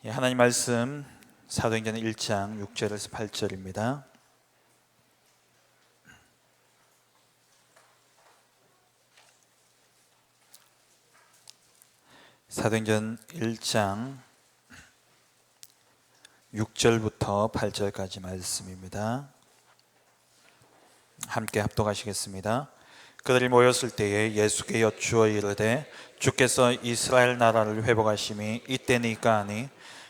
하나님 말씀 사도행전 1장 6절에서 8절입니다. 사도행전 1장 6절부터 8절까지 말씀입니다. 함께 합독하시겠습니다. 그들이 모였을 때에 예수께 여쭈어 이르되 주께서 이스라엘 나라를 회복하심이 이때니까 하니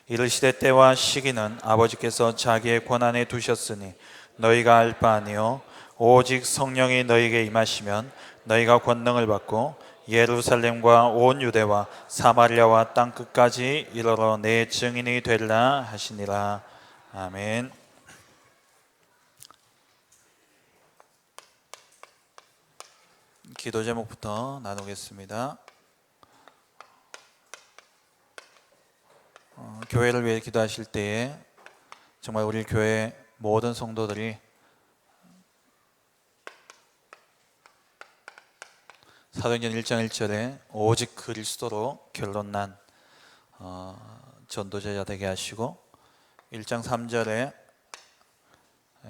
이르시되 때와 시기는 아버지께서 자기의 권한에 두셨으니 너희가 알 바 아니요 오직 성령이 너희에게 임하시면 너희가 권능을 받고 예루살렘과 온 유대와 사마리아와 땅 끝까지 이르러 내 증인이 되리라 하시니라. 아멘. 기도 제목부터 나누겠습니다. 교회를 위해 기도하실 때에 정말 우리 교회 모든 성도들이 사도행전 1장 1절에 오직 그리스도로 결론난 전도제자 되게 하시고 1장 3절에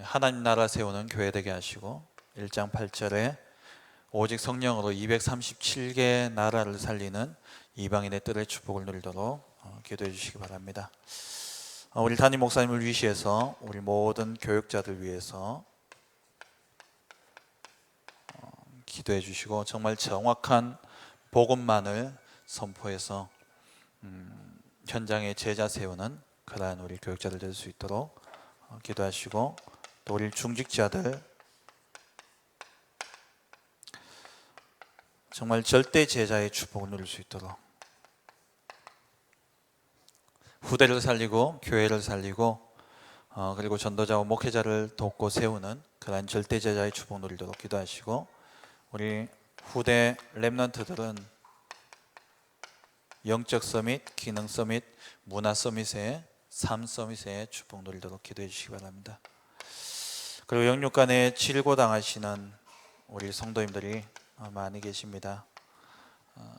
하나님 나라 세우는 교회 되게 하시고 1장 8절에 오직 성령으로 237개 나라를 살리는 이방인의 뜰의 축복을 누리도록 기도해 주시기 바랍니다. 우리 담임 목사님을 위시해서 우리 모든 교육자들 위해서 기도해 주시고 정말 정확한 복음만을 선포해서 현장에 제자 세우는 그러한 우리 교육자들 될 수 있도록 기도하시고 또 우리 중직자들 정말 절대 제자의 축복을 누릴 수 있도록 후대를 살리고 교회를 살리고 그리고 전도자와 목회자를 돕고 세우는 그러한 절대 제자의 축복 누리도록 기도하시고 우리 후대 렘넌트들은 영적 서밋, 기능 서밋, 문화 서밋의 삶 서밋의 축복 누리도록 기도해 주시기 바랍니다. 그리고 영육간에 질고당하시는 우리 성도님들이 많이 계십니다.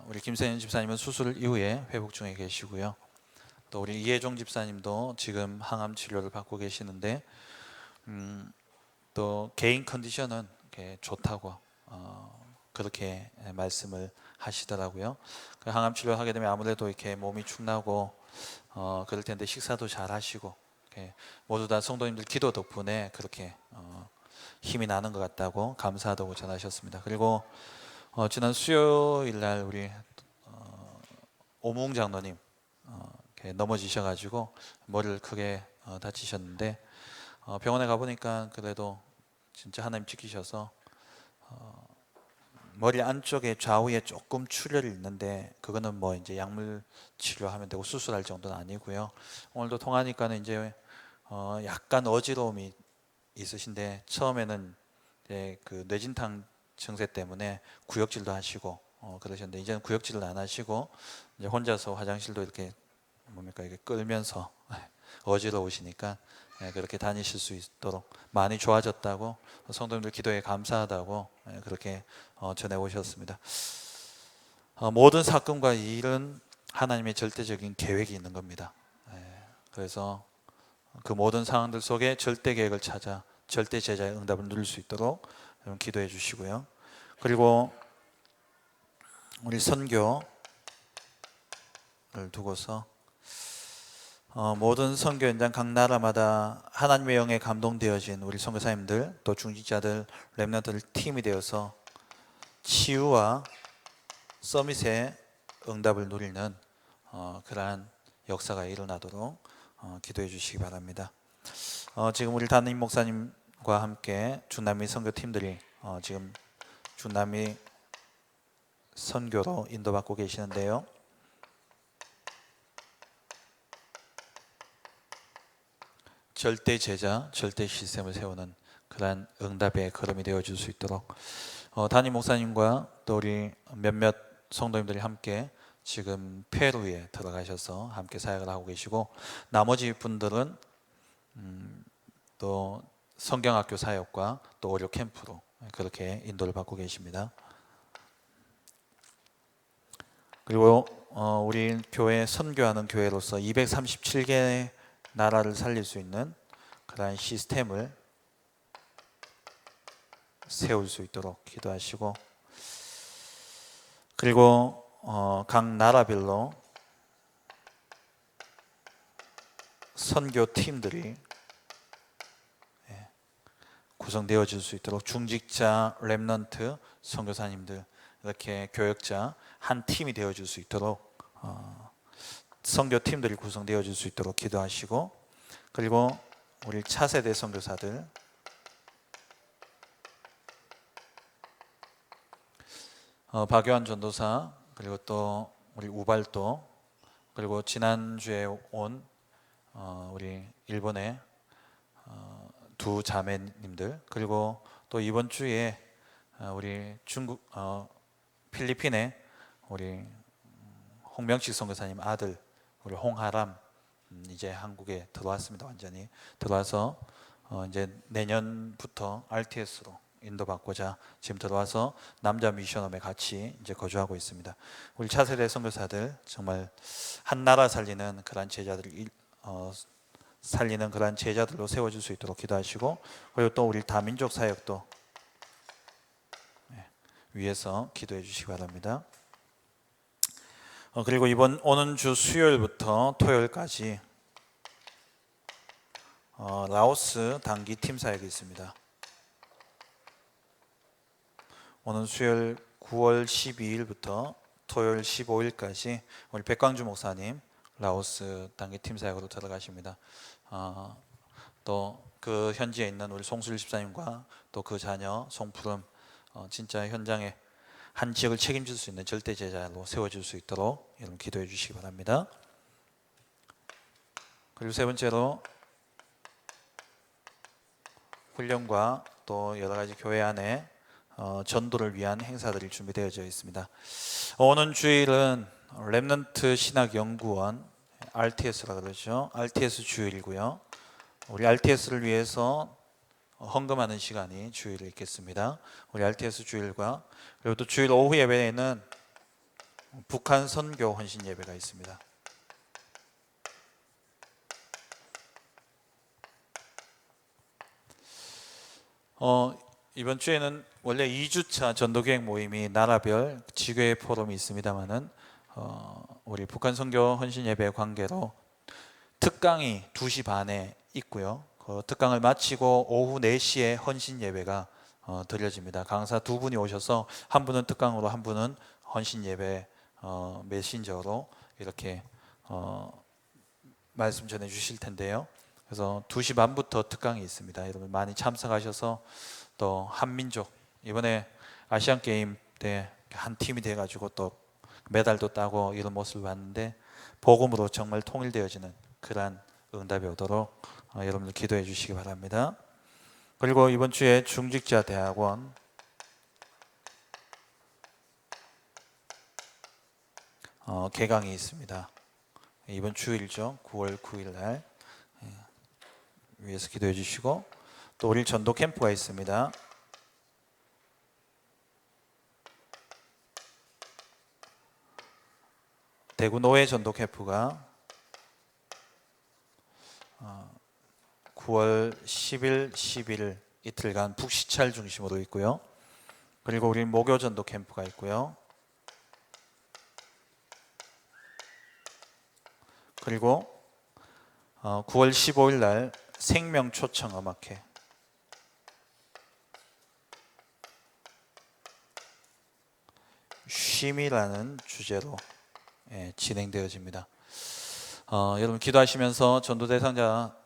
우리 김세현 집사님은 수술 이후에 회복 중에 계시고요. 또 우리 이혜종 집사님도 지금 항암 치료를 받고 계시는데 또 개인 컨디션은 좋다고 그렇게 말씀을 하시더라고요. 그 항암 치료를 하게 되면 아무래도 이렇게 몸이 축나고 그럴 텐데 식사도 잘 하시고 모두 다 성도님들 기도 덕분에 그렇게 힘이 나는 것 같다고 감사하다고 전하셨습니다. 그리고 지난 수요일 날 우리 오무웅 장로님 넘어지셔가지고 머리를 크게 다치셨는데 병원에 가보니까 그래도 진짜 하나님 지키셔서 머리 안쪽에 좌우에 조금 출혈이 있는데 그거는 뭐 이제 약물 치료하면 되고 수술할 정도는 아니고요. 오늘도 통화하니까는 이제 약간 어지러움이 있으신데 처음에는 그 뇌진탕 증세 때문에 구역질도 하시고 그러셨는데 이제는 구역질을 안 하시고 이제 혼자서 화장실도 이렇게 이게 끌면서 어지러우시니까 그렇게 다니실 수 있도록 많이 좋아졌다고 성도님들 기도에 감사하다고 그렇게 전해 오셨습니다. 모든 사건과 일은 하나님의 절대적인 계획이 있는 겁니다. 그래서 그 모든 상황들 속에 절대 계획을 찾아 절대 제자의 응답을 누릴 수 있도록 기도해 주시고요. 그리고 우리 선교를 두고서 모든 선교 현장 각 나라마다 하나님의 영에 감동되어진 우리 선교사님들 또 중직자들 렘넌트들 팀이 되어서 치유와 서밋의 응답을 누리는 그러한 역사가 일어나도록 기도해 주시기 바랍니다. 지금 우리 담임 목사님과 함께 중남미 선교팀들이 지금 중남미 선교로 인도받고 계시는데요. 절대 제자, 절대 시스템을 세우는 그러한 응답의 걸음이 되어줄 수 있도록 담임 목사님과 또 우리 몇몇 성도님들이 함께 지금 페루에 들어가셔서 함께 사역을 하고 계시고 나머지 분들은 또 성경학교 사역과 또 오류 캠프로 그렇게 인도를 받고 계십니다. 그리고 우리 교회 선교하는 교회로서 237개 나라를 살릴 수 있는 그러한 시스템을 세울 수 있도록 기도하시고, 그리고 각 나라별로 선교팀들이 구성되어질 수 있도록 중직자, 렘넌트, 선교사님들, 이렇게 교역자 한 팀이 되어질 수 있도록 선교팀들이 구성되어질 수 있도록 기도하시고, 그리고 우리 차세대 선교사들, 박요한 전도사, 그리고 또 우리 우발도, 그리고 지난주에 온 우리 일본의 두 자매님들, 그리고 또 이번 주에 우리 중국 필리핀의 우리 홍명식 선교사님 아들 우리 홍하람, 이제 한국에 들어왔습니다. 완전히 들어와서 이제 내년부터 RTS로 인도받고자 지금 들어와서 남자 미션홈에 같이 이제 거주하고 있습니다. 우리 차세대 선교사들 정말 한 나라 살리는 그런 제자들을 살리는 그런 제자들로 세워줄 수 있도록 기도하시고, 그리고 또 우리 다민족 사역도 위해서 기도해 주시기 바랍니다. 그리고 이번 오는 주 수요일부터 토요일까지 라오스 단기 팀 사역이 있습니다. 오는 수요일 9월 12일부터 토요일 15일까지 우리 백광주 목사님 라오스 단기 팀 사역으로 들어가십니다. 또 그 현지에 있는 우리 송수일 집사님과 또 그 자녀 송푸름, 진짜 현장에 한 지역을 책임질 수 있는 절대 제자로 세워질 수 있도록 여러분 기도해 주시기 바랍니다. 그리고 세 번째로 훈련과 또 여러 가지 교회 안에 전도를 위한 행사들이 준비되어져 있습니다. 오는 주일은 렘넌트 신학연구원 RTS라고 그러죠. RTS 주일이고요. 우리 RTS를 위해서 헌금하는 시간이 주일에 있겠습니다. 우리 RTS 주일과, 그리고 또 주일 오후 예배에는 북한 선교 헌신 예배가 있습니다. 이번 주에는 원래 2주차 전도계획 모임이 나라별 지교회 포럼이 있습니다만은 우리 북한 선교 헌신 예배 관계로 특강이 2시 반에 있고요. 그 특강을 마치고 오후 4시에 헌신 예배가 드려집니다. 강사 두 분이 오셔서 한 분은 특강으로, 한 분은 헌신 예배 메신저로 이렇게 말씀 전해 주실 텐데요. 그래서 2시 반부터 특강이 있습니다. 여러분 많이 참석하셔서 또 한민족, 이번에 아시안 게임 때 한 팀이 돼 가지고 또 메달도 따고 이런 모습을 봤는데, 복음으로 정말 통일되어지는 그러한 응답이 오도록 여러분들 기도해 주시기 바랍니다. 그리고 이번 주에 중직자 대학원 개강이 있습니다. 이번 주일이죠. 9월 9일 날 위해서 기도해 주시고, 또 우리 전도 캠프가 있습니다. 대구 노회 전도 캠프가 9월 10일, 11일 이틀간 북시찰 중심으로 있고요. 그리고 우리 목요 전도 캠프가 있고요. 그리고 9월 15일 날 생명 초청 음악회, 쉼이라는 주제로 진행되어집니다. 여러분 기도하시면서 전도 대상자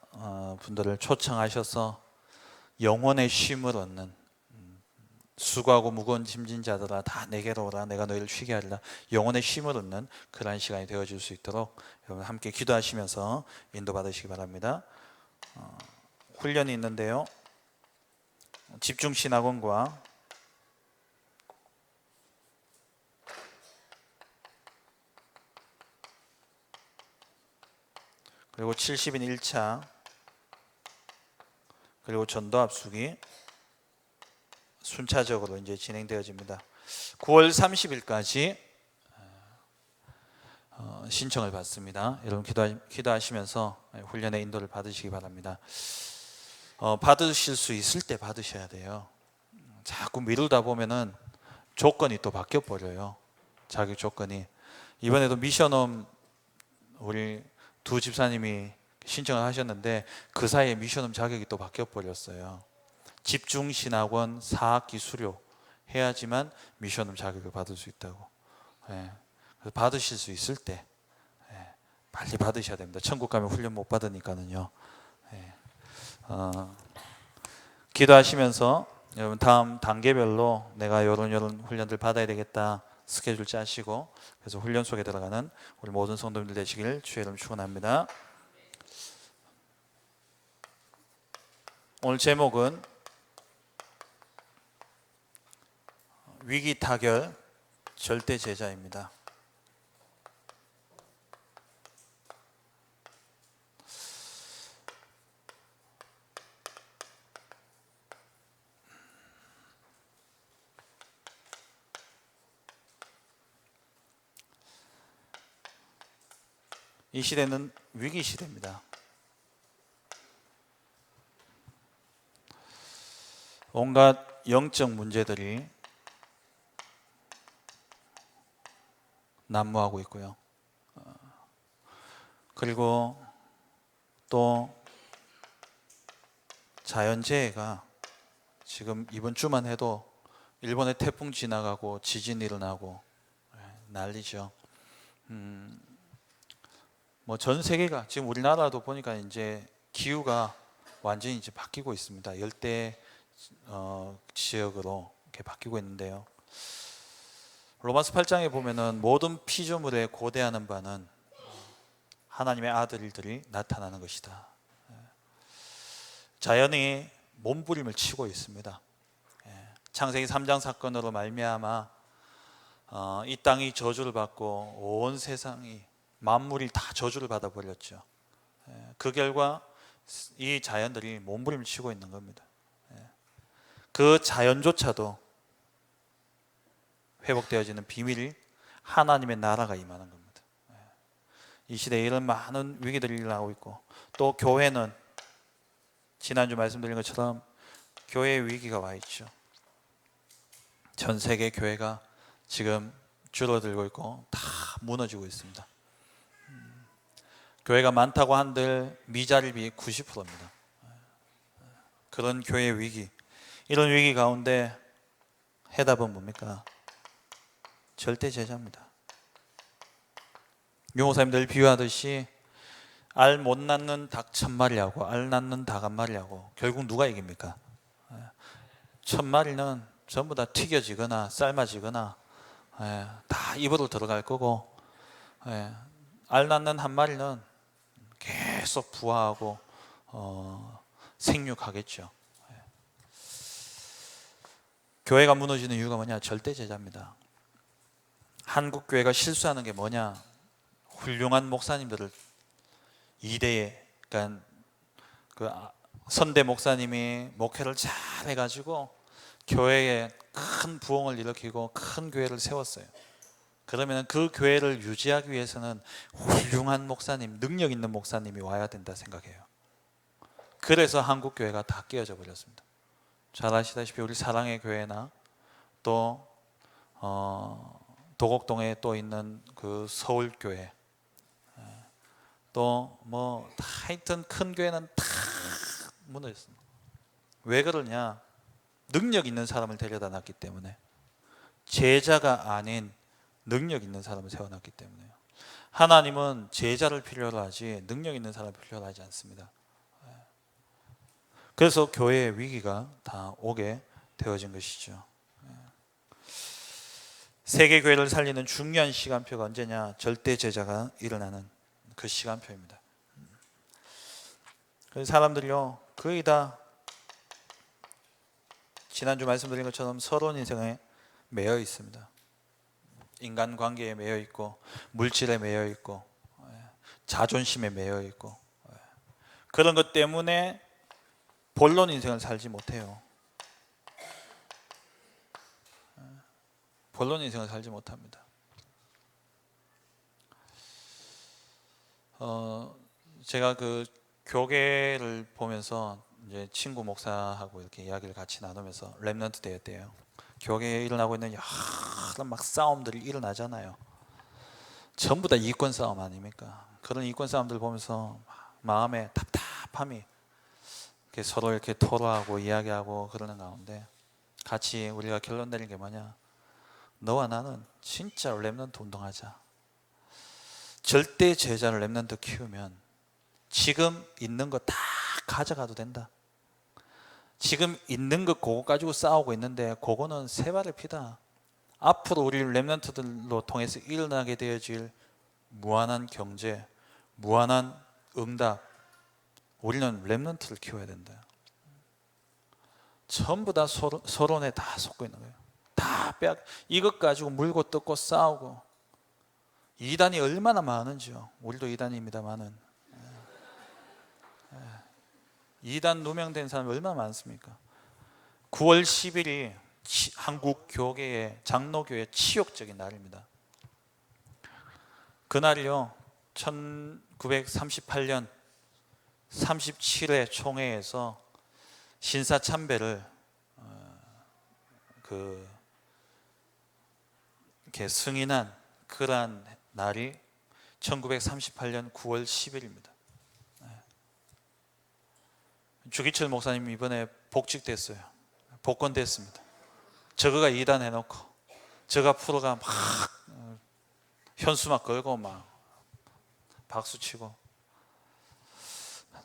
분들을 초청하셔서 영혼의 쉼을 얻는, 수고하고 무거운 짐진 자들아 다 내게로 오라, 내가 너희를 쉬게 하리라, 영혼의 쉼을 얻는 그러한 시간이 되어질 수 있도록 여러분 함께 기도하시면서 인도받으시기 바랍니다. 훈련이 있는데요. 집중신학원과 그리고 70인 1차, 그리고 전도 합숙이 순차적으로 이제 진행되어집니다. 9월 30일까지 신청을 받습니다. 여러분 기도하시면서 훈련의 인도를 받으시기 바랍니다. 받으실 수 있을 때 받으셔야 돼요. 자꾸 미루다 보면은 조건이 또 바뀌어 버려요. 자격 조건이. 이번에도 미션홈 우리 두 집사님이 신청을 하셨는데 그 사이에 미션홈 자격이 또 바뀌어 버렸어요. 집중신학원 4학기 수료 해야지만 미션홈 자격을 받을 수 있다고. 그래서 받으실 수 있을 때 빨리 받으셔야 됩니다. 천국 가면 훈련 못 받으니까는요. 기도하시면서 여러분 다음 단계별로 내가 이런 훈련들 받아야 되겠다 스케줄 짜시고 그래서 훈련 속에 들어가는 우리 모든 성도님들 되시길 주의 이름 축원합니다. 오늘 제목은 위기 타결 절대 제자입니다. 이 시대는 위기 시대입니다. 온갖 영적 문제들이 난무하고 있고요. 그리고 또 자연재해가 지금 이번 주만 해도 일본에 태풍 지나가고 지진 일어나고 난리죠. 뭐 전 세계가 지금 우리나라도 보니까 이제 기후가 완전히 이제 바뀌고 있습니다. 열대 지역으로 이렇게 바뀌고 있는데요. 로마서 8장에 보면은 모든 피조물에 고대하는 바는 하나님의 아들들이 나타나는 것이다. 자연이 몸부림을 치고 있습니다. 창세기 3장 사건으로 말미암아 이 땅이 저주를 받고 온 세상이 만물이 다 저주를 받아버렸죠. 그 결과 이 자연들이 몸부림을 치고 있는 겁니다. 그 자연조차도 회복되어지는 비밀이 하나님의 나라가 임하는 겁니다. 이 시대에 이런 많은 위기들이 일어나고 있고 또 교회는 지난주 말씀드린 것처럼 교회의 위기가 와 있죠. 전 세계 교회가 지금 줄어들고 있고 다 무너지고 있습니다. 교회가 많다고 한들 미자립이 90%입니다. 그런 교회의 위기, 이런 위기 가운데 해답은 뭡니까? 절대 제자입니다. 유목사님 늘 비유하듯이 알 못 낳는 닭 1000마리하고 알 낳는 닭 1마리하고 결국 누가 이깁니까? 1000마리는 전부 다 튀겨지거나 삶아지거나 다 입으로 들어갈 거고 알 낳는 1마리는 계속 부화하고 생육하겠죠. 교회가 무너지는 이유가 뭐냐? 절대 제자입니다. 한국 교회가 실수하는 게 뭐냐? 훌륭한 목사님들을 이대에, 그러니까 그 선대 목사님이 목회를 잘 해가지고 교회에 큰 부흥을 일으키고 큰 교회를 세웠어요. 그러면 그 교회를 유지하기 위해서는 훌륭한 목사님, 능력 있는 목사님이 와야 된다 생각해요. 그래서 한국 교회가 다 깨어져 버렸습니다. 잘 아시다시피 우리 사랑의 교회나 또 도곡동에 또 있는 그 서울교회, 또 뭐 하여튼 큰 교회는 다 무너졌습니다. 왜 그러냐? 능력 있는 사람을 데려다 놨기 때문에, 제자가 아닌 능력 있는 사람을 세워놨기 때문에요. 하나님은 제자를 필요로 하지 능력 있는 사람을 필요로 하지 않습니다. 그래서 교회의 위기가 다 오게 되어진 것이죠. 세계교회를 살리는 중요한 시간표가 언제냐? 절대 제자가 일어나는 그 시간표입니다. 그래서 사람들이요 거의 다 지난주 말씀드린 것처럼 서러운 인생에 매여 있습니다. 인간관계에 매여 있고 물질에 매여 있고 자존심에 매여 있고 그런 것 때문에 본론 인생을 살지 못해요. 본론 인생을 살지 못합니다. 제가 그 교계를 보면서 이제 친구 목사하고 이렇게 이야기를 같이 나누면서 렘넌트 대회 때요. 교계에 일어나고 있는 여러 막 싸움들이 일어나잖아요. 전부 다 이권 싸움 아닙니까? 그런 이권 싸움들 보면서 마음에 답답함이 이렇게 서로 이렇게 토로하고 이야기하고 그러는 가운데 같이 우리가 결론 내린 게 뭐냐? 너와 나는 진짜 렘넌트 운동하자. 절대 제자를 렘넌트 키우면 지금 있는 거 다 가져가도 된다. 지금 있는 거 그거 가지고 싸우고 있는데 그거는 새 발을 피다. 앞으로 우리 렘넌트들로 통해서 일어나게 되어질 무한한 경제, 무한한 응답, 우리는 렘넌트를 키워야 된다. 전부 다 서론에 다 속고 있는 거예요. 다 빼앗, 이것 가지고 물고 뜯고 싸우고. 이단이 얼마나 많은지요. 우리도 이단입니다만은 이단 누명된 사람이 얼마나 많습니까? 9월 10일이 한국 교계의 장로교의 치욕적인 날입니다. 그날이요 1938년 37회 총회에서 신사참배를 이렇게 승인한 그러한 날이 1938년 9월 10일입니다. 주기철 목사님 이번에 복직됐어요. 복권됐습니다. 저거가 이단 해놓고 저가 프로가 막 현수막 걸고 막 박수치고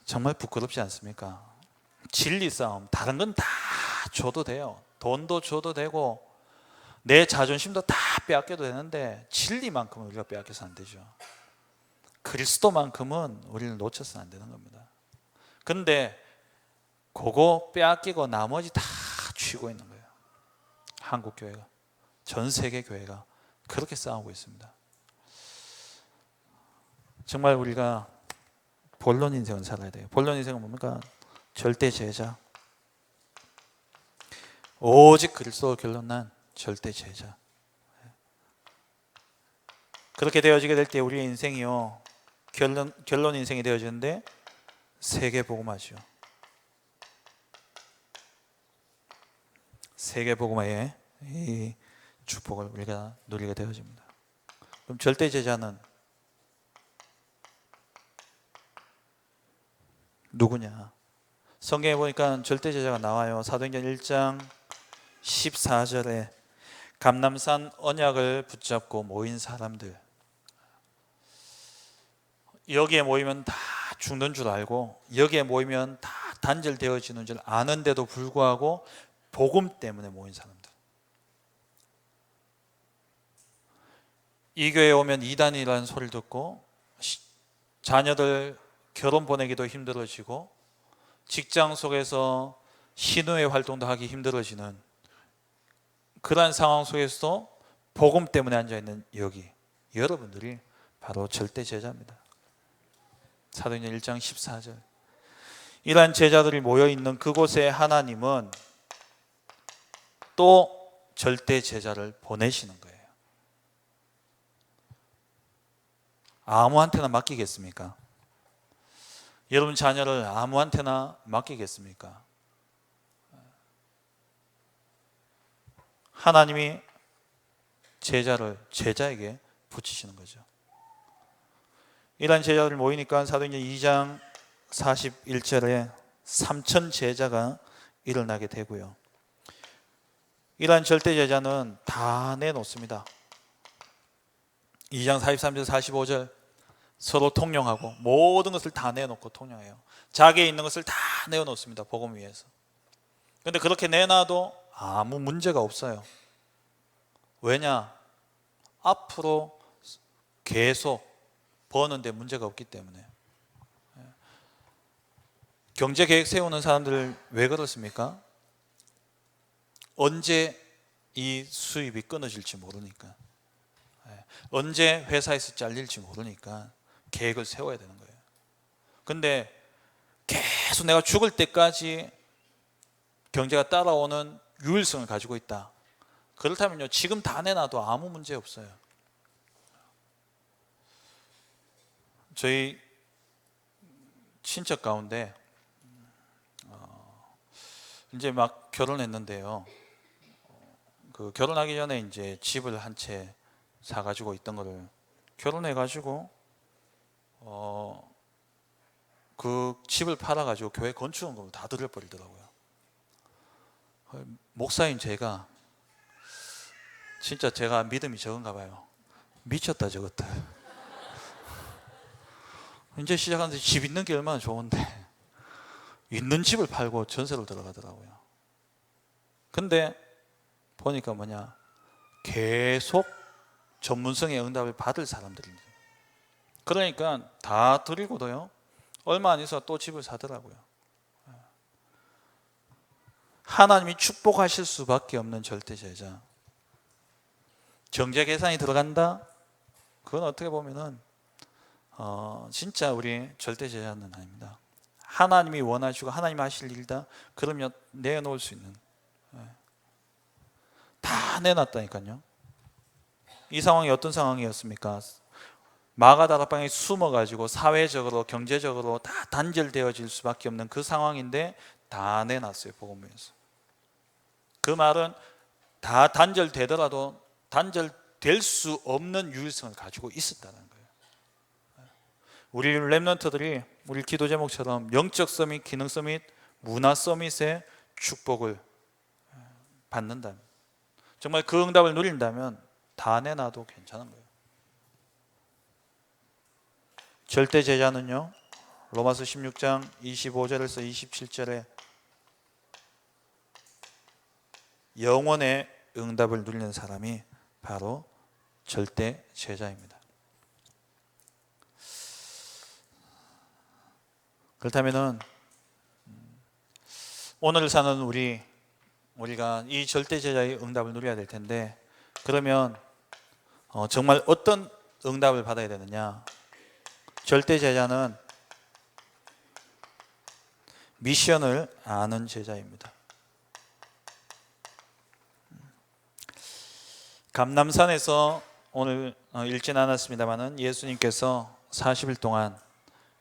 정말 부끄럽지 않습니까? 진리 싸움, 다른 건 다 줘도 돼요. 돈도 줘도 되고 내 자존심도 다 빼앗겨도 되는데 진리만큼은 우리가 빼앗겨서 안 되죠. 그리스도만큼은 우리를 놓쳐서는 안 되는 겁니다. 근데 그거 빼앗기고 나머지 다 쥐고 있는 거예요. 한국 교회가, 전 세계 교회가 그렇게 싸우고 있습니다. 정말 우리가 본론 인생을 살아야 돼요. 본론 인생은 뭡니까? 절대 제자, 오직 그리스도로 결론난 절대 제자. 그렇게 되어지게 될 때 우리의 인생이요 결론 인생이 되어지는데 세계 복음화죠. 세계 복음화의 이 축복을 우리가 누리게 되어집니다. 그럼 절대 제자는 누구냐? 성경에 보니까 절대 제자가 나와요. 사도행전 1장 14절에 감람산 언약을 붙잡고 모인 사람들, 여기에 모이면 다 죽는 줄 알고 여기에 모이면 다 단절되어지는 줄 아는데도 불구하고 복음 때문에 모인 사람들. 이 교회에 오면 이단이라는 소리를 듣고 자녀들 결혼 보내기도 힘들어지고 직장 속에서 신우의 활동도 하기 힘들어지는 그러한 상황 속에서도 복음 때문에 앉아있는 여기 여러분들이 바로 절대 제자입니다. 사도행전 1장 14절. 이러한 제자들이 모여있는 그곳에 하나님은 또 절대 제자를 보내시는 거예요. 아무한테나 맡기겠습니까? 여러분 자녀를 아무한테나 맡기겠습니까? 하나님이 제자를 제자에게 붙이시는 거죠. 이러한 제자들 모이니까 사도행전 2장 41절에 3천 제자가 일어나게 되고요. 이러한 절대 제자는 다 내놓습니다. 2장 43절 45절 서로 통용하고 모든 것을 다 내놓고 통용해요. 자기에 있는 것을 다 내어놓습니다. 복음 위해서. 그런데 그렇게 내놔도 아무 문제가 없어요. 왜냐? 앞으로 계속 버는데 문제가 없기 때문에. 경제 계획 세우는 사람들 왜 그렇습니까? 언제 이 수입이 끊어질지 모르니까, 언제 회사에서 잘릴지 모르니까 계획을 세워야 되는 거예요. 근데 계속 내가 죽을 때까지 경제가 따라오는 유일성을 가지고 있다. 그렇다면요, 지금 다 내놔도 아무 문제 없어요. 저희 친척 가운데 이제 막 결혼했는데요. 그 결혼하기 전에 이제 집을 한 채 사가지고 있던 거를 결혼해가지고 그 집을 팔아가지고 교회 건축원금을 다 들여버리더라고요. 목사인 제가 진짜 제가 믿음이 적은가 봐요. 미쳤다 저것들. 이제 시작하는데 집 있는 게 얼마나 좋은데 있는 집을 팔고 전세로 들어가더라고요. 근데 보니까 뭐냐, 계속 전문성의 응답을 받을 사람들입니다. 그러니까 다 드리고도요, 얼마 안 있어 또 집을 사더라고요. 하나님이 축복하실 수밖에 없는 절대제자. 경제 계산이 들어간다? 그건 어떻게 보면은 진짜 우리 절대제자는 아닙니다. 하나님이 원하시고 하나님 하실 일이다 그러면 내놓을 수 있는, 다 내놨다니까요. 이 상황이 어떤 상황이었습니까? 마가다락방에 숨어가지고 사회적으로 경제적으로 다 단절되어질 수밖에 없는 그 상황인데 다 내놨어요. 복음에서. 그 말은 다 단절되더라도 단절될 수 없는 유일성을 가지고 있었다는 거예요. 우리 렘넌트들이 우리 기도 제목처럼 영적 서밋, 기능 서밋, 문화 서밋의 축복을 받는다면, 정말 그 응답을 누린다면 다 내놔도 괜찮은 거예요. 절대 제자는요, 로마서 16장 25절에서 27절에 영원의 응답을 누리는 사람이 바로 절대 제자입니다. 그렇다면은 오늘 사는 우리가 이 절대 제자의 응답을 누려야 될 텐데, 그러면 정말 어떤 응답을 받아야 되느냐? 절대 제자는 미션을 아는 제자입니다. 감람산에서 오늘 읽진 않았습니다만은 예수님께서 40일 동안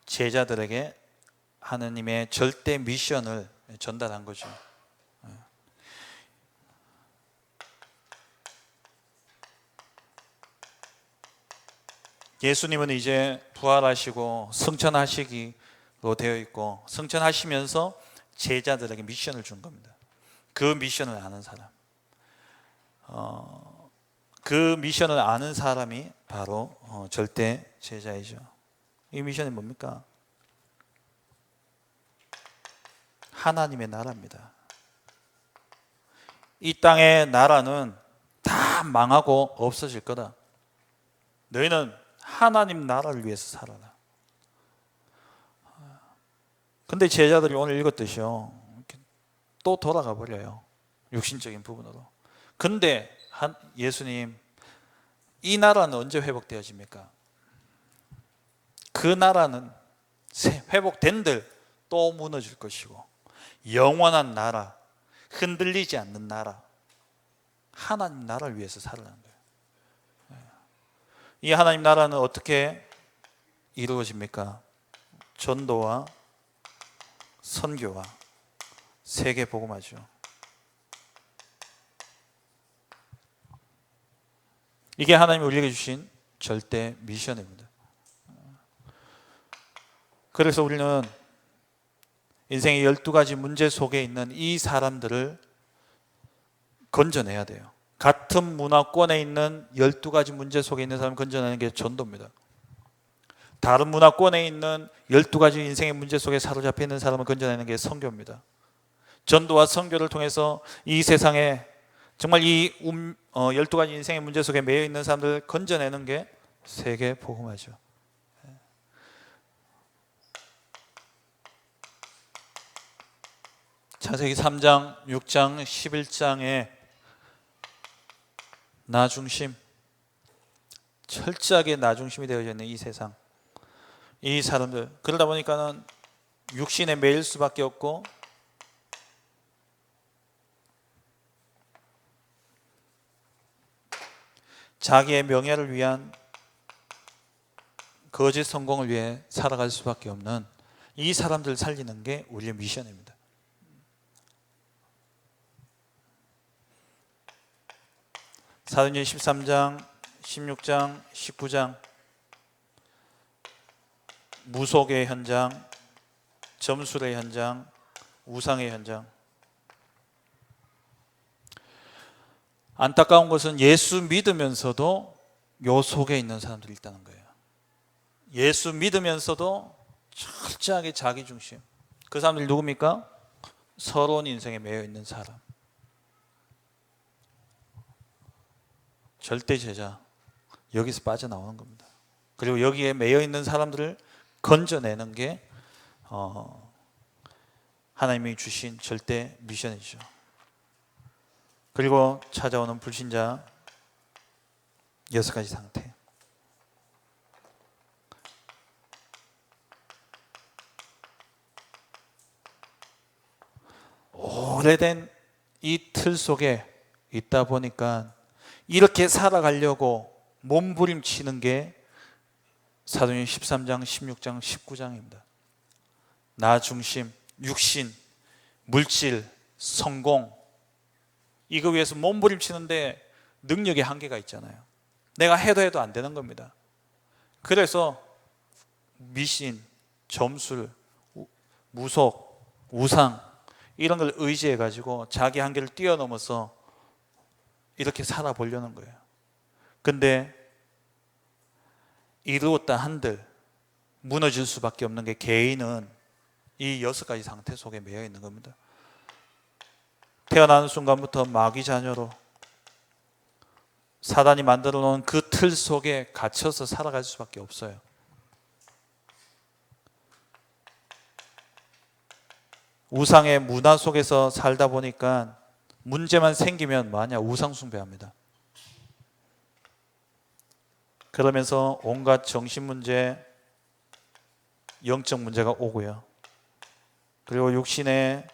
제자들에게 하느님의 절대 미션을 전달한 거죠. 예수님은 이제 부활하시고 승천하시기로 되어 있고, 승천하시면서 제자들에게 미션을 준 겁니다. 그 미션을 아는 사람, 그 미션을 아는 사람이 바로 절대 제자이죠. 이 미션이 뭡니까? 하나님의 나라입니다. 이 땅의 나라는 다 망하고 없어질 거다. 너희는 하나님 나라를 위해서 살아라. 근데 제자들이 오늘 읽었듯이요, 또 돌아가 버려요. 육신적인 부분으로. 근데 예수님, 이 나라는 언제 회복되어집니까? 그 나라는 회복된들 또 무너질 것이고, 영원한 나라, 흔들리지 않는 나라, 하나님 나라를 위해서 살아가는 거예요. 이 하나님 나라는 어떻게 이루어집니까? 전도와 선교와 세계 복음화죠. 이게 하나님이 우리에게 주신 절대 미션입니다. 그래서 우리는 인생의 12가지 문제 속에 있는 이 사람들을 건져내야 돼요. 같은 문화권에 있는 12가지 문제 속에 있는 사람을 건져내는 게 전도입니다. 다른 문화권에 있는 12가지 인생의 문제 속에 사로잡혀 있는 사람을 건져내는 게 선교입니다. 전도와 선교를 통해서 이 세상에 정말 이 12가지 인생의 문제 속에 매여 있는 사람들을 건져내는 게 세계 복음화죠. 창세기 3장, 6장, 11장에 나 중심, 철저하게 나 중심이 되어져 있는 이 세상, 이 사람들, 그러다 보니까는 육신에 매일 수밖에 없고, 자기의 명예를 위한 거짓 성공을 위해 살아갈 수밖에 없는 이 사람들을 살리는 게 우리의 미션입니다. 사도행전 13장, 16장, 19장 무속의 현장, 점술의 현장, 우상의 현장. 안타까운 것은 예수 믿으면서도 요 속에 있는 사람들이 있다는 거예요. 예수 믿으면서도 철저하게 자기 중심. 그 사람들이 누굽니까? 서러운 인생에 매여 있는 사람. 절대 제자, 여기서 빠져나오는 겁니다. 그리고 여기에 매여 있는 사람들을 건져내는 게 하나님이 주신 절대 미션이죠. 그리고 찾아오는 불신자 6가지 상태. 오래된 이 틀 속에 있다 보니까 이렇게 살아가려고 몸부림치는 게 사도행전 13장, 16장, 19장입니다. 나 중심, 육신, 물질, 성공, 이거 위해서 몸부림치는데 능력의 한계가 있잖아요. 내가 해도 안 되는 겁니다. 그래서 미신, 점술, 무속, 우상 이런 걸 의지해 가지고 자기 한계를 뛰어넘어서 이렇게 살아보려는 거예요. 근데 이루었다 한들 무너질 수밖에 없는 게 개인은 이 6가지 상태 속에 매여 있는 겁니다. 태어나는 순간부터 마귀 자녀로 사단이 만들어 놓은 그 틀 속에 갇혀서 살아갈 수밖에 없어요. 우상의 문화 속에서 살다 보니까 문제만 생기면 뭐하냐? 우상 숭배합니다. 그러면서 온갖 정신 문제, 영적 문제가 오고요. 그리고 육신의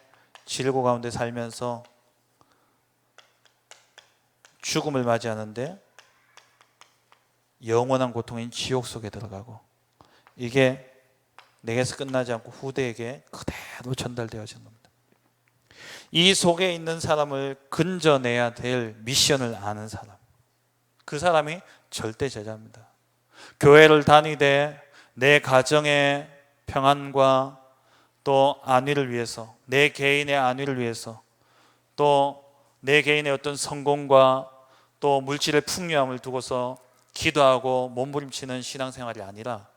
질고 가운데 살면서 죽음을 맞이하는데 영원한 고통인 지옥 속에 들어가고, 이게 내게서 끝나지 않고 후대에게 그대로 전달되어지는 겁니다. 이 속에 있는 사람을 건져내야 될 미션을 아는 사람, 그 사람이 절대 제자입니다. 교회를 다니되 내 가정의 평안과 또 안위를 위해서, 내 개인의 안위를 위해서, 또 내 개인의 어떤 성공과 또 물질의 풍요함을 두고서 기도하고 몸부림치는 신앙생활이 아니라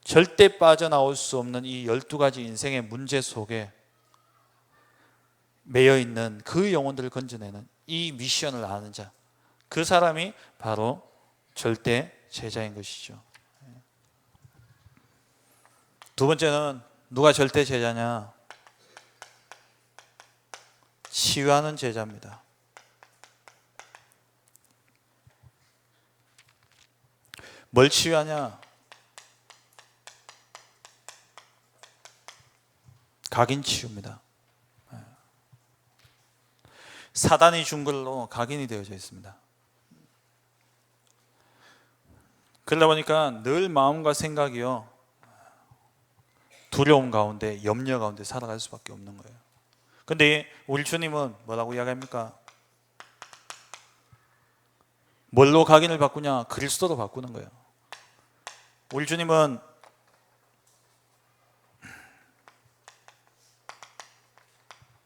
절대 빠져나올 수 없는 이 12가지 인생의 문제 속에 매여 있는 그 영혼들을 건져내는 이 미션을 아는 자, 그 사람이 바로 절대 제자인 것이죠. 두 번째는 누가 절대 제자냐? 치유하는 제자입니다. 뭘 치유하냐? 각인 치유입니다. 사단이 준 걸로 각인이 되어져 있습니다. 그러다 보니까 늘 마음과 생각이요, 두려움 가운데, 염려 가운데 살아갈 수밖에 없는 거예요. 근데 우리 주님은 뭐라고 이야기합니까? 뭘로 각인을 바꾸냐? 그리스도로 바꾸는 거예요. 우리 주님은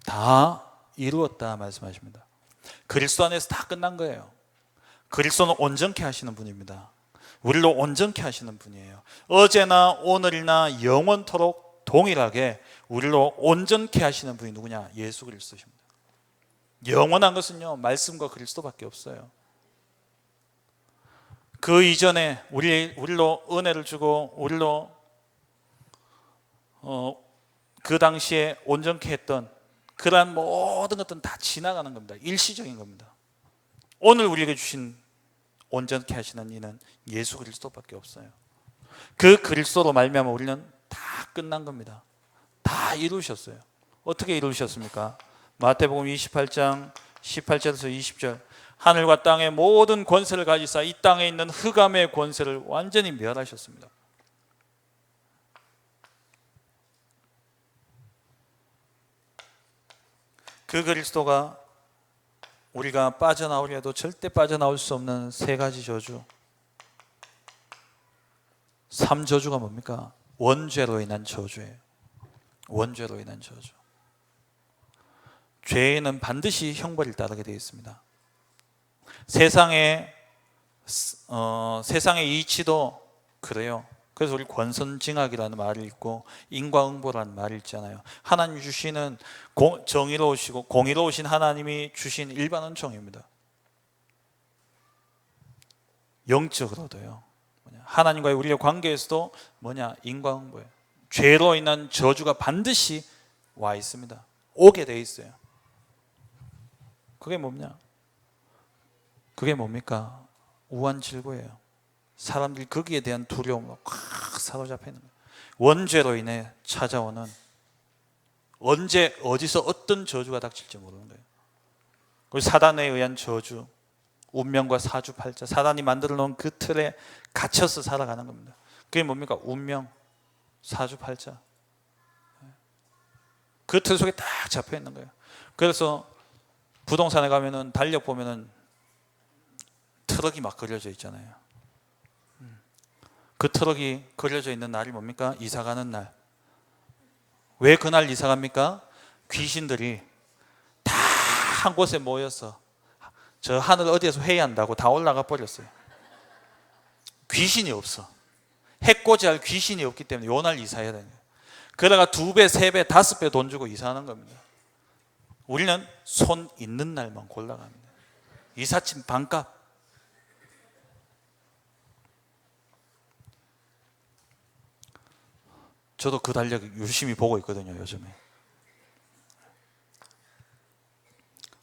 다 이루었다 말씀하십니다. 그리스도 안에서 다 끝난 거예요. 그리스도는 온전케 하시는 분입니다. 우리를 온전케 하시는 분이에요. 어제나 오늘이나 영원토록 동일하게 우리를 온전케 하시는 분이 누구냐? 예수 그리스도십니다. 영원한 것은요, 말씀과 그리스도밖에 없어요. 그 이전에 우리로 은혜를 주고 우리로 그 당시에 온전케 했던 그러한 모든 것들은 다 지나가는 겁니다. 일시적인 겁니다. 오늘 우리에게 주신 온전케 하시는 이는 예수 그리스도밖에 없어요. 그 그리스도로 말미암아 우리는 다 끝난 겁니다. 다 이루셨어요. 어떻게 이루셨습니까? 마태복음 28장 18절에서 20절, 하늘과 땅의 모든 권세를 가지사 이 땅에 있는 흑암의 권세를 완전히 멸하셨습니다. 그 그리스도가 우리가 빠져나오려 해도 절대 빠져나올 수 없는 세 가지 저주, 3저주가 뭡니까? 원죄로 인한 저주예요. 원죄로 인한 저주. 죄에는 반드시 형벌이 따르게 되어 있습니다. 세상의 이치도 그래요. 그래서 우리 권선징악이라는 말이 있고 인과응보라는 말이 있잖아요. 하나님 주시는 정의로우시고 공의로우신 하나님이 주신 일반 은총입니다. 영적으로도요. 하나님과의 우리의 관계에서도 인과응보예요. 죄로 인한 저주가 반드시 와 있습니다. 오게 돼 있어요. 그게 뭡니까? 우환질고예요. 사람들이 거기에 대한 두려움으로 꽉 사로잡혀 있는 거예요. 원죄로 인해 찾아오는, 언제 어디서 어떤 저주가 닥칠지 모르는 거예요. 그리고 사단에 의한 저주, 운명과 사주팔자, 사단이 만들어 놓은 그 틀에 갇혀서 살아가는 겁니다. 그게 뭡니까? 운명, 사주팔자, 그 틀 속에 딱 잡혀 있는 거예요. 그래서 부동산에 가면은 달력 보면은 트럭이 막 그려져 있잖아요. 그 트럭이 그려져 있는 날이 뭡니까? 이사 가는 날. 왜 그날 이사 갑니까? 귀신들이 다 한 곳에 모여서 저 하늘 어디에서 회의한다고 다 올라가 버렸어요. 귀신이 없어. 해코지할 귀신이 없기 때문에 요 날 이사해야 되는 거예요. 그러다가 2배, 3배, 5배 돈 주고 이사하는 겁니다. 우리는 손 있는 날만 골라갑니다. 이삿짐 반값. 저도 그 달력 열심히 보고 있거든요, 요즘에.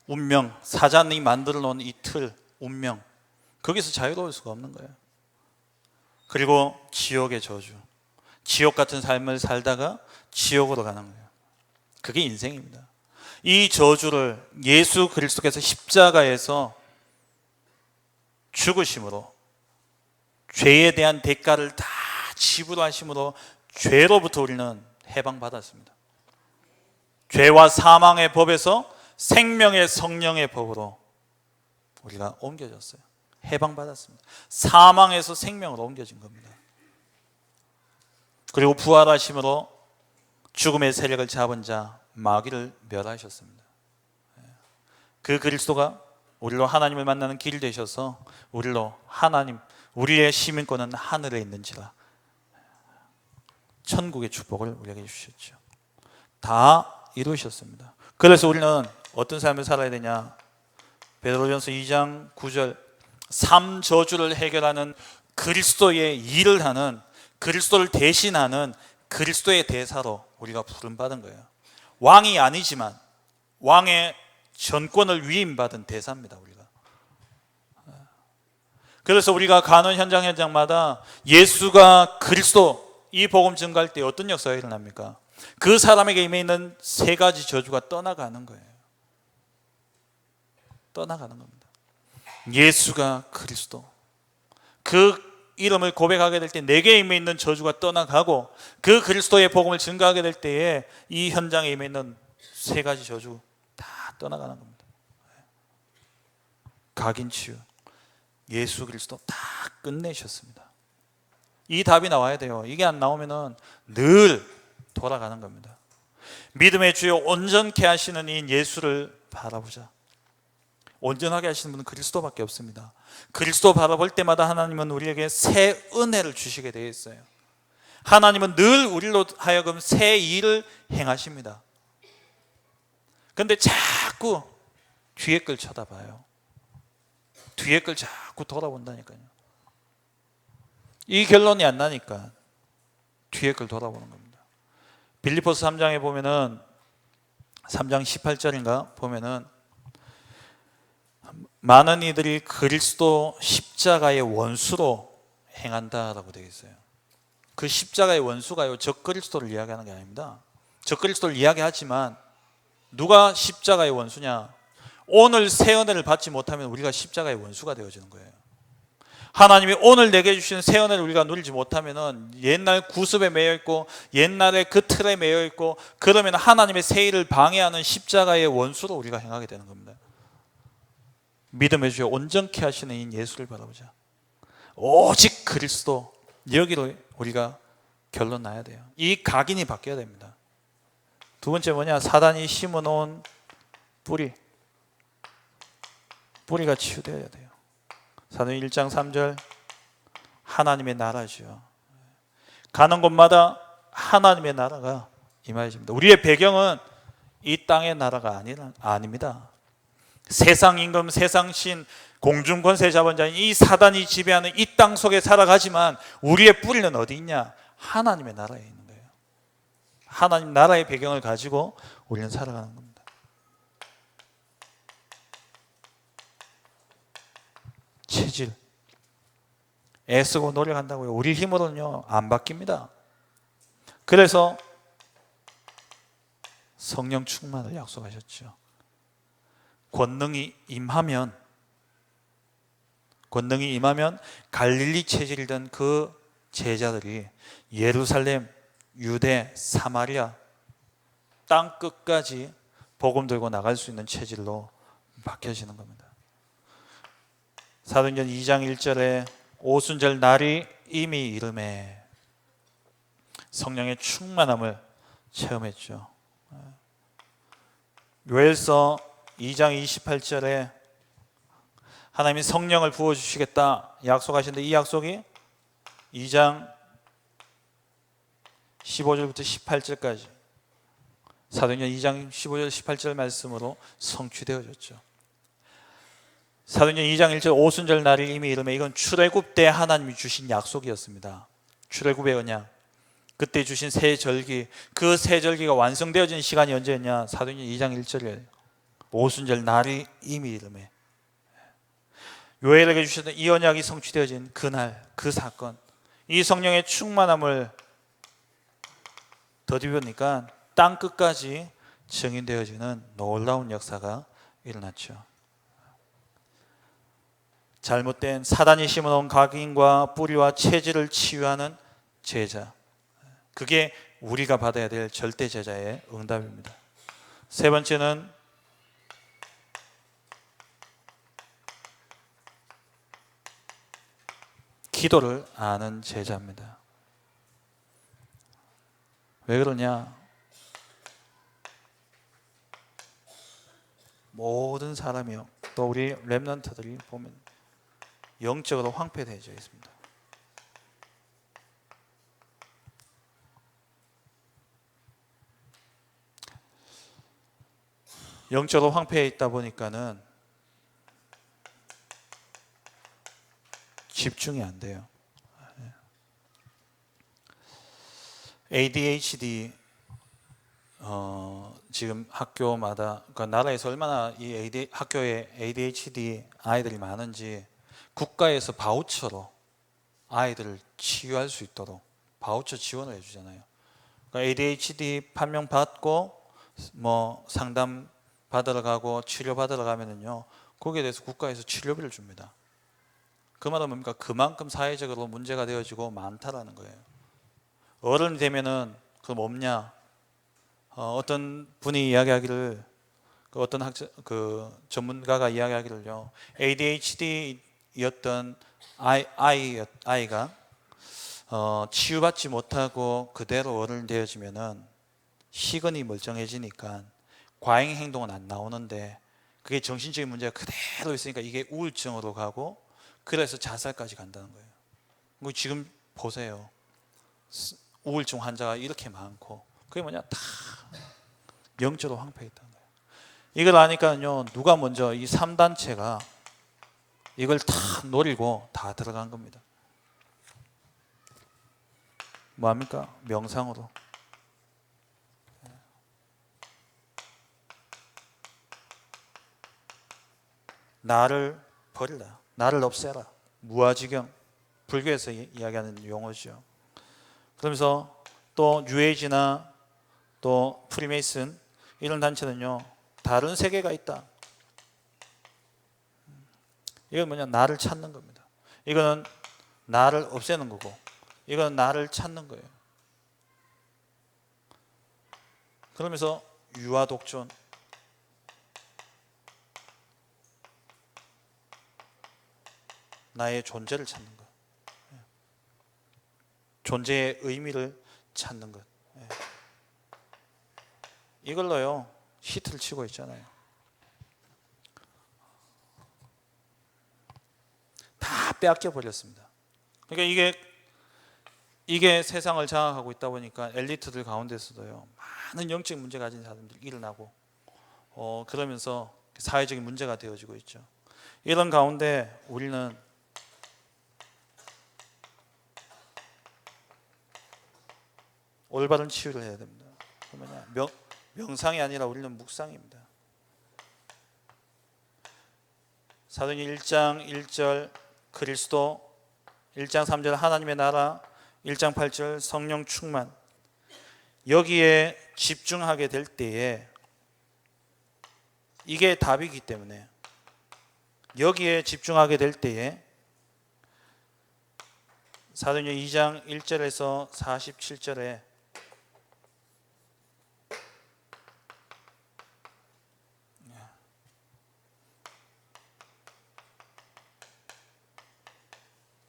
운명, 사자님이 만들어 놓은 이 틀, 운명, 거기서 자유로울 수가 없는 거예요. 그리고 지옥의 저주, 지옥 같은 삶을 살다가 지옥으로 가는 거예요. 그게 인생입니다. 이 저주를 예수 그리스도께서 십자가에서 죽으심으로, 죄에 대한 대가를 다 지불하심으로 죄로부터 우리는 해방받았습니다. 죄와 사망의 법에서 생명의 성령의 법으로 우리가 옮겨졌어요. 해방받았습니다. 사망에서 생명으로 옮겨진 겁니다. 그리고 부활하심으로 죽음의 세력을 잡은 자 마귀를 멸하셨습니다. 그 그리스도가 우리로 하나님을 만나는 길이 되셔서 우리로 하나님, 우리의 시민권은 하늘에 있는지라 천국의 축복을 우리에게 주셨죠. 다 이루셨습니다. 그래서 우리는 어떤 삶을 살아야 되냐? 베드로전서 2장 9절, 3저주를 해결하는 그리스도의 일을 하는, 그리스도를 대신하는 그리스도의 대사로 우리가 부름받은 거예요. 왕이 아니지만 왕의 전권을 위임받은 대사입니다, 우리가. 그래서 우리가 가는 현장마다 예수가 그리스도, 이 복음 증거할 때 어떤 역사가 일어납니까? 그 사람에게 임해 있는 3가지 저주가 떠나가는 거예요. 떠나가는 겁니다. 예수가 그리스도, 그 이름을 고백하게 될 때 내게 임해 있는 저주가 떠나가고, 그 그리스도의 복음을 증거하게 될 때에 이 현장에 임해 있는 3가지 저주 다 떠나가는 겁니다. 각인치유, 예수 그리스도 다 끝내셨습니다. 이 답이 나와야 돼요. 이게 안 나오면은 늘 돌아가는 겁니다. 믿음의 주요 온전케 하시는 이 예수를 바라보자. 온전하게 하시는 분은 그리스도밖에 없습니다. 그리스도 바라볼 때마다 하나님은 우리에게 새 은혜를 주시게 되어 있어요. 하나님은 늘 우리로 하여금 새 일을 행하십니다. 그런데 자꾸 뒤에 걸 쳐다봐요. 뒤에 걸 자꾸 돌아본다니까요. 이 결론이 안 나니까 뒤에 걸 돌아보는 겁니다. 빌립보서 3장에 보면은 3장 18절인가 보면은 많은 이들이 그리스도 십자가의 원수로 행한다라고 되어 있어요. 그 십자가의 원수가요, 적그리스도를 이야기하는 게 아닙니다. 적그리스도를 이야기하지만 누가 십자가의 원수냐? 오늘 새 은혜를 받지 못하면 우리가 십자가의 원수가 되어지는 거예요. 하나님이 오늘 내게 주신 새 은혜를 우리가 누리지 못하면은 옛날 구습에 매여 있고 옛날에 그 틀에 매여 있고, 그러면 하나님의 새 일을 방해하는 십자가의 원수로 우리가 행하게 되는 겁니다. 믿음의 주여 온전케 하시는 이 예수를 바라보자. 오직 그리스도, 여기로 우리가 결론 나야 돼요. 이 각인이 바뀌어야 됩니다. 두 번째 뭐냐? 사단이 심어놓은 뿌리가 치유되어야 돼요. 사도행 1장 3절, 하나님의 나라죠. 가는 곳마다 하나님의 나라가 임하십니다. 우리의 배경은 이 땅의 나라가 아닙니다. 세상 임금, 세상 신, 공중 권세 잡은 자인 이 사단이 지배하는 이 땅 속에 살아가지만 우리의 뿌리는 어디 있냐? 하나님의 나라에 있는 거예요. 하나님 나라의 배경을 가지고 우리는 살아가는 겁니다. 체질, 애쓰고 노력한다고요. 우리 힘으로는요 안 바뀝니다. 그래서 성령 충만을 약속하셨죠. 권능이 임하면 갈릴리 체질이던 그 제자들이 예루살렘, 유대, 사마리아 땅 끝까지 복음 들고 나갈 수 있는 체질로 바뀌어지는 겁니다. 사도행전 2장 1절에 오순절 날이 이미 이르매 성령의 충만함을 체험했죠. 요엘서 2장 28절에 하나님이 성령을 부어주시겠다 약속하시는데, 이 약속이 2장 15절부터 18절까지 사도행전 2장 15절 18절 말씀으로 성취되어졌죠. 사도행전 2장 1절 오순절 날이 이미 이르매, 이건 출애굽 때 하나님이 주신 약속이었습니다. 출애굽의 언약, 그때 주신 새 절기, 그 새 절기가 완성되어진 시간이 언제였냐? 사도행전 2장 1절이에요. 오순절 날이 이미 이르매. 요엘에게 주셨던 이 언약이 성취되어진 그날, 그 사건, 이 성령의 충만함을 더디보니까 땅 끝까지 증인되어지는 놀라운 역사가 일어났죠. 잘못된 사단이 심어놓은 각인과 뿌리와 체질을 치유하는 제자, 그게 우리가 받아야 될 절대 제자의 응답입니다. 세 번째는 기도를 아는 제자입니다. 왜 그러냐? 모든 사람이요, 또 우리 렘넌트들이 보면 영적으로 황폐되어져 있습니다. 영적으로 황폐해 있다 보니까는 집중이 안 돼요. ADHD 지금 학교마다, 그러니까 나라에서 얼마나 학교에 ADHD 아이들이 많은지 국가에서 바우처로 아이들을 치유할 수 있도록 바우처 지원을 해주잖아요. 그러니까 ADHD 판명 받고 뭐 상담 받으러 가고 치료 받으러 가면은요, 거기에 대해서 국가에서 치료비를 줍니다. 그 말은 뭡니까? 그만큼 사회적으로 문제가 되어지고 많다라는 거예요. 어른이 되면은 그럼 없냐? 어떤 분이 이야기하기를, 어떤 전문가가 이야기하기를요, ADHD였던 아이가 치유받지 못하고 그대로 어른이 되어지면은 시근이 멀쩡해지니까 과잉 행동은 안 나오는데, 그게 정신적인 문제가 그대로 있으니까 이게 우울증으로 가고, 그래서 자살까지 간다는 거예요. 지금 보세요. 우울증 환자가 이렇게 많고, 그게 뭐냐? 다 영적으로 황폐했다는 거예요. 이걸 아니까요, 누가 먼저 이 3단체가 이걸 다 노리고 다 들어간 겁니다. 뭐합니까? 명상으로. 나를 버리라, 나를 없애라, 무아지경, 불교에서 이야기하는 용어죠. 그러면서 또 뉴에이지나 또 프리메이슨 이런 단체는요, 다른 세계가 있다. 이건 뭐냐? 나를 찾는 겁니다. 이거는 나를 없애는 거고, 이거는 나를 찾는 거예요. 그러면서 유아독존, 나의 존재를 찾는 것, 존재의 의미를 찾는 것, 이걸로요 히트를 치고 있잖아요. 다 빼앗겨 버렸습니다. 그러니까 이게 세상을 장악하고 있다 보니까 엘리트들 가운데서도요 많은 영적 문제 가진 사람들이 일어나고 그러면서 사회적인 문제가 되어지고 있죠. 이런 가운데 우리는 올바른 치유를 해야 됩니다. 그러면 명상이 아니라 우리는 묵상입니다. 사도행전 1장 1절 그리스도, 1장 3절 하나님의 나라, 1장 8절 성령 충만, 여기에 집중하게 될 때에 이게 답이기 때문에 여기에 집중하게 될 때에 사도행전 2장 1절에서 47절에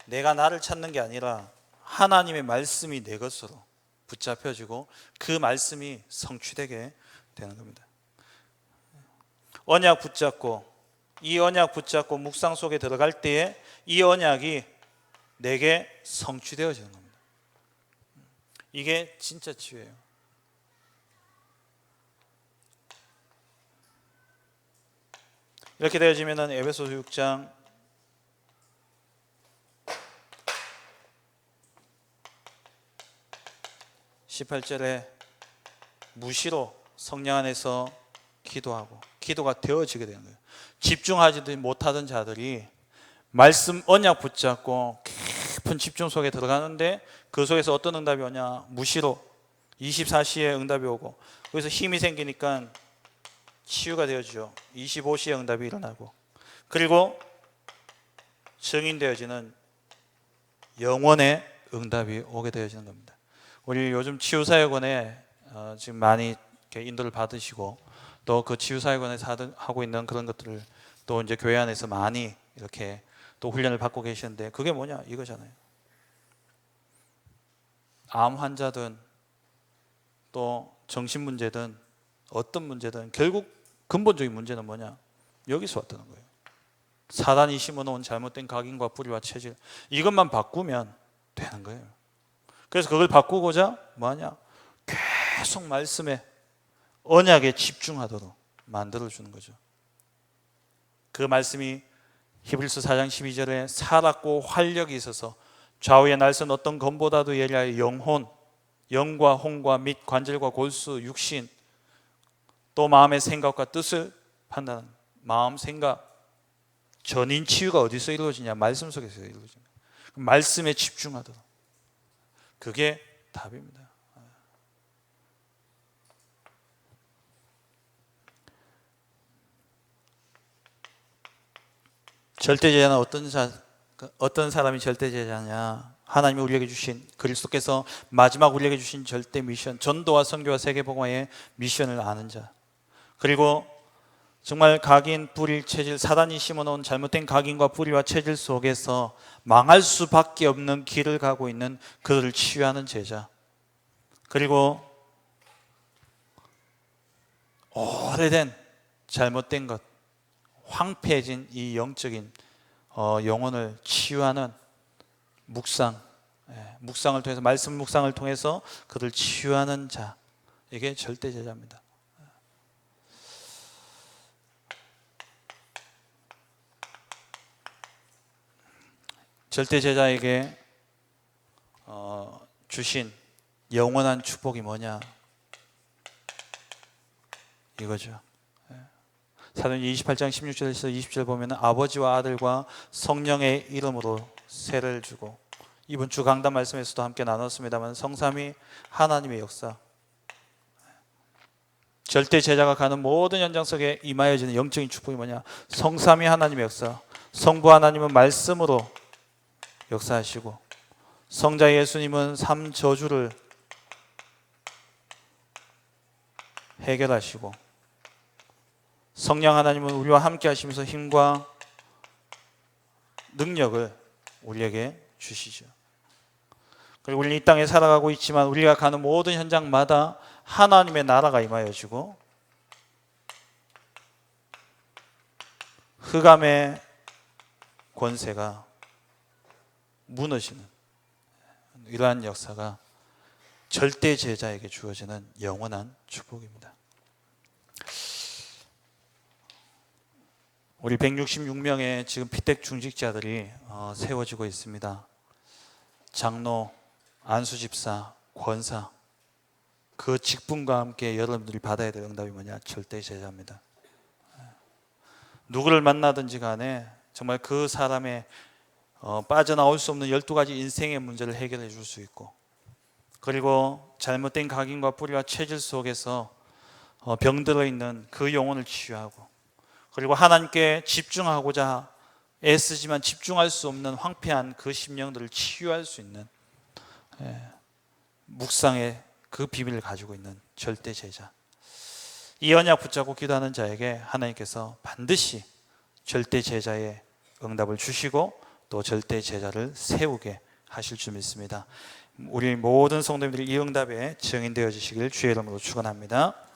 내가 나를 찾는 게 아니라 하나님의 말씀이 내 것으로 붙잡혀지고 그 말씀이 성취되게 되는 겁니다. 언약 붙잡고, 이 언약 붙잡고 묵상 속에 들어갈 때에 이 언약이 내게 성취되어지는 겁니다. 이게 진짜 치유예요. 이렇게 되어지면 에베소서 6장 18절에 무시로 성령 안에서 기도하고 기도가 되어지게 되는 거예요. 집중하지 못하던 자들이 말씀 언약 붙잡고 깊은 집중 속에 들어가는데 그 속에서 어떤 응답이 오냐? 무시로 24시에 응답이 오고 거기서 힘이 생기니까 치유가 되어지죠. 25시에 응답이 일어나고 그리고 증인되어지는 영원의 응답이 오게 되어지는 겁니다. 우리 요즘 치유사역원에 지금 많이 인도를 받으시고 또 그 치유사역원에서 하고 있는 그런 것들을 또 이제 교회 안에서 많이 이렇게 또 훈련을 받고 계시는데 그게 뭐냐? 이거잖아요. 암 환자든 또 정신 문제든 어떤 문제든 결국 근본적인 문제는 뭐냐? 여기서 왔다는 거예요. 사단이 심어놓은 잘못된 각인과 뿌리와 체질, 이것만 바꾸면 되는 거예요. 그래서 그걸 바꾸고자 뭐하냐? 계속 말씀에 언약에 집중하도록 만들어주는 거죠. 그 말씀이 히브리서 4장 12절에 살았고 활력이 있어서 좌우의 날선 어떤 검보다도 예리하여 영과 혼과 및 관절과 골수, 육신 또 마음의 생각과 뜻을 판단하는 마음, 생각, 전인 치유가 어디서 이루어지냐? 말씀 속에서 이루어집니다. 말씀에 집중하도록. 그게 답입니다. 절대제자는 어떤 사람이 절대제자냐? 하나님이 우리에게 주신, 그리스도께서 마지막 우리에게 주신 절대 미션, 전도와 선교와 세계복음화의 미션을 아는 자, 그리고 정말 각인, 뿌리, 체질, 사단이 심어놓은 잘못된 각인과 뿌리와 체질 속에서 망할 수밖에 없는 길을 가고 있는 그들을 치유하는 제자, 그리고 오래된 잘못된 것, 황폐해진 이 영적인 영혼을 치유하는 묵상을 통해서, 말씀 묵상을 통해서 그들을 치유하는 자, 이게 절대 제자입니다. 절대 제자에게 주신 영원한 축복이 뭐냐? 이거죠. 사도행전 28장 16절에서 20절 보면 아버지와 아들과 성령의 이름으로 세를 주고, 이번 주 강단 말씀에서도 함께 나눴습니다만 성삼위 하나님의 역사, 절대 제자가 가는 모든 현장 속에 임하여지는 영적인 축복이 뭐냐? 성삼위 하나님의 역사. 성부 하나님은 말씀으로 역사하시고, 성자 예수님은 삶 저주를 해결하시고, 성령 하나님은 우리와 함께 하시면서 힘과 능력을 우리에게 주시죠. 그리고 우리는 이 땅에 살아가고 있지만 우리가 가는 모든 현장마다 하나님의 나라가 임하여지고 흑암의 권세가 무너지는 이러한 역사가 절대 제자에게 주어지는 영원한 축복입니다. 우리 166명의 지금 피택 중직자들이 세워지고 있습니다. 장로, 안수집사, 권사, 그 직분과 함께 여러분들이 받아야 될 응답이 뭐냐? 절대 제자입니다. 누구를 만나든지 간에 정말 그 사람의 빠져나올 수 없는 12가지 인생의 문제를 해결해 줄 수 있고, 그리고 잘못된 각인과 뿌리와 체질 속에서 병들어 있는 그 영혼을 치유하고, 그리고 하나님께 집중하고자 애쓰지만 집중할 수 없는 황폐한 그 심령들을 치유할 수 있는 묵상의 그 비밀을 가지고 있는 절대 제자. 이 언약 붙잡고 기도하는 자에게 하나님께서 반드시 절대 제자의 응답을 주시고 또 절대 제자를 세우게 하실 줄 믿습니다. 우리 모든 성도님들이 이 응답에 증인되어 주시길 주의 이름으로 축원합니다.